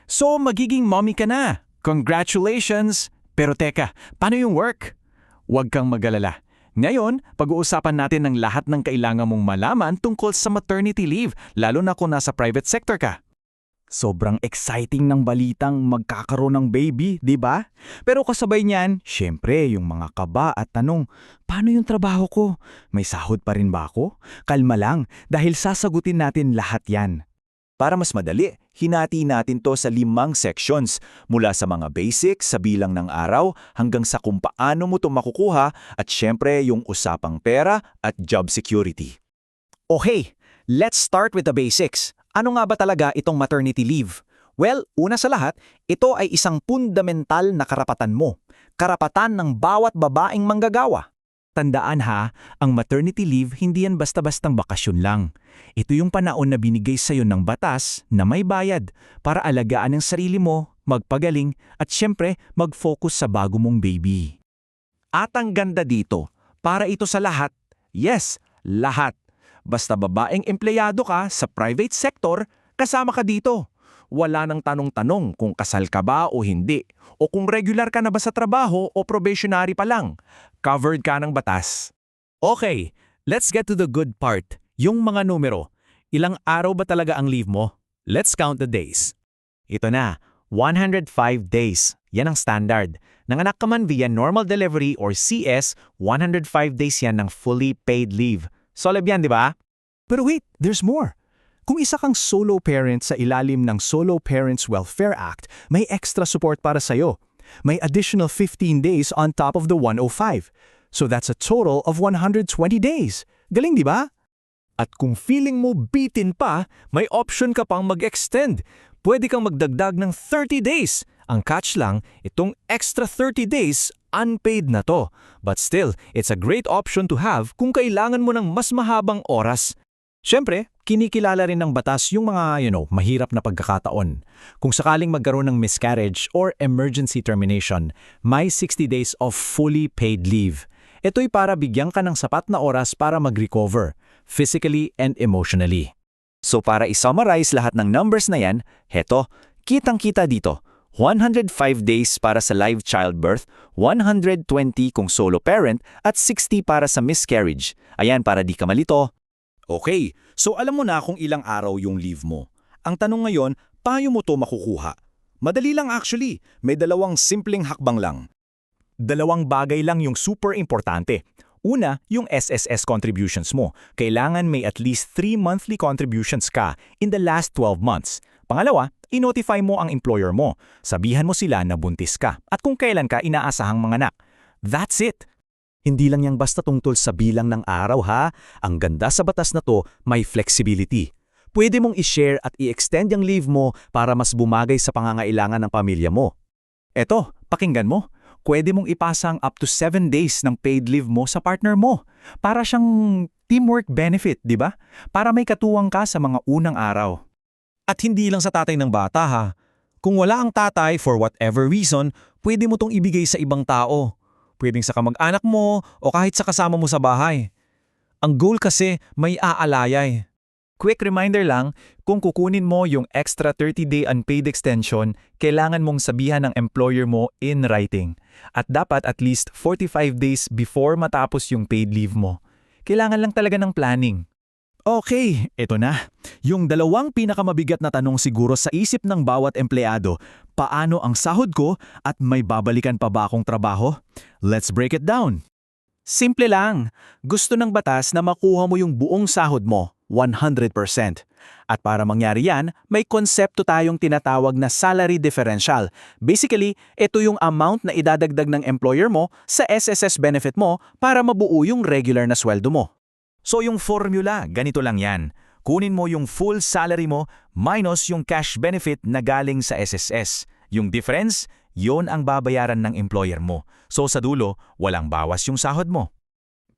So magiging mommy ka na. Congratulations! Pero teka, paano yung work? Huwag kang mag-alala. Ngayon, pag-uusapan natin ng lahat ng kailangan mong malaman tungkol sa maternity leave, lalo na kung nasa private sector ka. Sobrang exciting ng balitang magkakaroon ng baby, di ba? Pero kasabay niyan, syempre yung mga kaba at tanong, paano yung trabaho ko? May sahod pa rin ba ako? Kalma lang, dahil sasagutin natin lahat yan. Para mas madali, hinati natin to sa 5 sections mula sa mga basics sa bilang ng araw hanggang sa kung paano mo to makukuha at syempre yung usapang pera at job security. Okay, let's start with the basics. Ano nga ba talaga itong maternity leave? Well, una sa lahat, ito ay isang fundamental na karapatan mo. Karapatan ng bawat babaeng manggagawa. Tandaan ha, ang maternity leave hindi yan basta-bastang bakasyon lang. Ito yung panahon na binigay sa'yo ng batas na may bayad para alagaan ang sarili mo, magpagaling at syempre mag-focus sa bago mong baby. At ang ganda dito, para ito sa lahat, yes, lahat. Basta babaeng empleyado ka sa private sector, kasama ka dito. Wala nang tanong-tanong kung kasal ka ba o hindi, o kung regular ka na ba sa trabaho o probationary pa lang. Covered ka ng batas. Okay, let's get to the good part, yung mga numero. Ilang araw ba talaga ang leave mo? Let's count the days. Ito na, 105 days. Yan ang standard. Nanganak ka man via normal delivery or CS, 105 days yan ng fully paid leave. Solid yan, di ba? Pero wait, there's more. Kung isa kang solo parent sa ilalim ng Solo Parents Welfare Act, may extra support para sa'yo. May additional 15 days on top of the 105. So that's a total of 120 days. Galing, di ba? At kung feeling mo bitin pa, may option ka pang mag-extend. Pwede kang magdagdag ng 30 days. Ang catch lang, itong extra 30 days, unpaid na to. But still, it's a great option to have kung kailangan mo ng mas mahabang oras. Siyempre, kinikilala rin ng batas yung mga, mahirap na pagkakataon. Kung sakaling magkaroon ng miscarriage or emergency termination, may 60 days of fully paid leave. Ito'y para bigyan ka ng sapat na oras para mag-recover, physically and emotionally. So para i-summarize lahat ng numbers na yan, heto, kitang-kita dito. 105 days para sa live childbirth, 120 kung solo parent, at 60 para sa miscarriage. Ayan, para di ka malito. Okay, so alam mo na kung ilang araw yung leave mo. Ang tanong ngayon, paano mo to makukuha? Madali lang actually, may 2 simpleng hakbang lang. 2 bagay lang yung super importante. Una, yung SSS contributions mo. Kailangan may at least 3 monthly contributions ka in the last 12 months. Pangalawa, i-notify mo ang employer mo. Sabihan mo sila na buntis ka at kung kailan ka inaasahang manganak. That's it! Hindi lang yang basta tungkol sa bilang ng araw ha. Ang ganda sa batas na to, may flexibility. Pwede mong i-share at i-extend yung leave mo para mas bumagay sa pangangailangan ng pamilya mo. Eto, pakinggan mo. Pwede mong ipasa ang up to 7 days ng paid leave mo sa partner mo. Para siyang teamwork benefit, di ba? Para may katuwang ka sa mga unang araw. At hindi lang sa tatay ng bata ha. Kung wala ang tatay for whatever reason, pwede mo tong ibigay sa ibang tao. Pwedeng sa kamag-anak mo o kahit sa kasama mo sa bahay. Ang goal kasi may aalayay. Quick reminder lang, kung kukunin mo yung extra 30-day unpaid extension, kailangan mong sabihan ng employer mo in writing. At dapat at least 45 days before matapos yung paid leave mo. Kailangan lang talaga ng planning. Okay, ito na. Yung 2 pinakamabigat na tanong siguro sa isip ng bawat empleyado, paano ang sahod ko at may babalikan pa ba akong trabaho? Let's break it down. Simple lang. Gusto ng batas na makuha mo yung buong sahod mo, 100%. At para mangyari yan, may konsepto tayong tinatawag na salary differential. Basically, ito yung amount na idadagdag ng employer mo sa SSS benefit mo para mabuo yung regular na sweldo mo. So yung formula, ganito lang yan. Kunin mo yung full salary mo minus yung cash benefit na galing sa SSS. Yung difference, yon ang babayaran ng employer mo. So sa dulo, walang bawas yung sahod mo.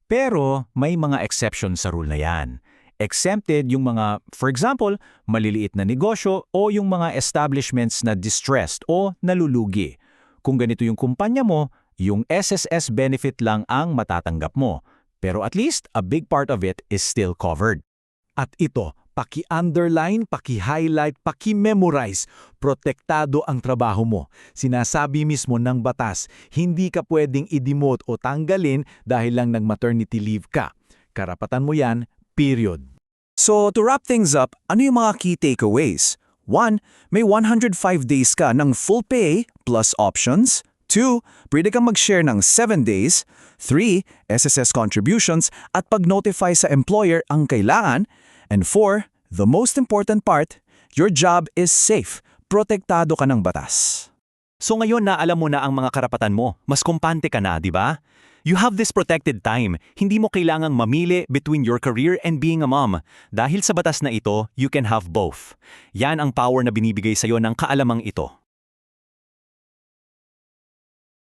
Pero may mga exception sa rule na yan. Exempted yung mga, for example, maliliit na negosyo o yung mga establishments na distressed o nalulugi. Kung ganito yung kumpanya mo, yung SSS benefit lang ang matatanggap mo. Pero at least, a big part of it is still covered. At ito, Paki-underline, paki-highlight, paki-memorize. Protektado ang trabaho mo. Sinasabi mismo ng batas, hindi ka pwedeng i-demote o tanggalin dahil lang nag-maternity leave ka. Karapatan mo yan, period. So, to wrap things up, ano yung mga key takeaways? 1. May 105 days ka ng full pay plus options. 2. Pwede kang mag-share ng 7 days. 3. SSS contributions at pag-notify sa employer ang kailangan. And 4. The most important part, your job is safe. Protektado ka ng batas. So ngayon na alam mo na ang mga karapatan mo, mas kumpante ka na, di ba? You have this protected time. Hindi mo kailangang mamili between your career and being a mom. Dahil sa batas na ito, you can have both. Yan ang power na binibigay sa'yo ng kaalamang ito.